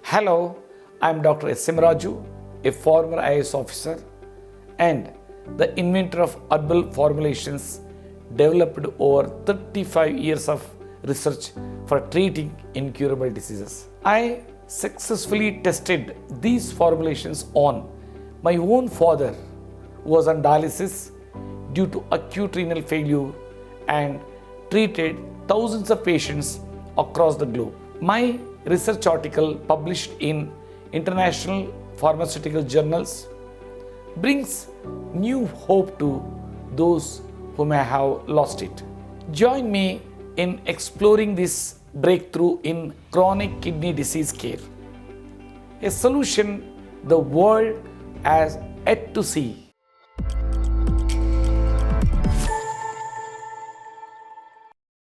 Hello, I'm Dr. Raju, a former IAS officer and the inventor of herbal formulations developed over 35 years of research for treating incurable diseases. I successfully tested these formulations on my own father, who was on dialysis due to acute renal failure, and treated thousands of patients across the globe. My research article published in international pharmaceutical journals brings new hope to those who may have lost it. Join me in exploring this breakthrough in chronic kidney disease care, a solution the world has yet to see.